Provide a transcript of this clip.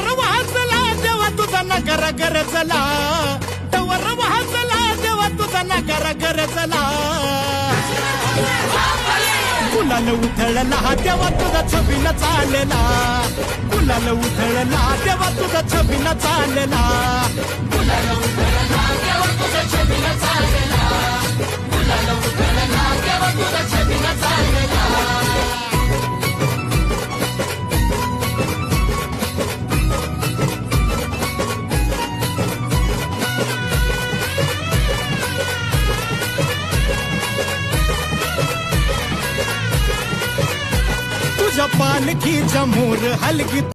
डवर वाजला देवा तुझा नगर गरजला, डवर वाजला देवा तुझा नगर गरजला. गुलाल उधळला देवा तुझा छबीला चालला, गुलाल उधळला देवा तुझा छबीला चालला. गुलाल उधळला देवा तुझा छबीला चालला, गुलाल उधळला देवा तुझा छबीला चालला. तुझ्या पालखीच्या मोर हलगी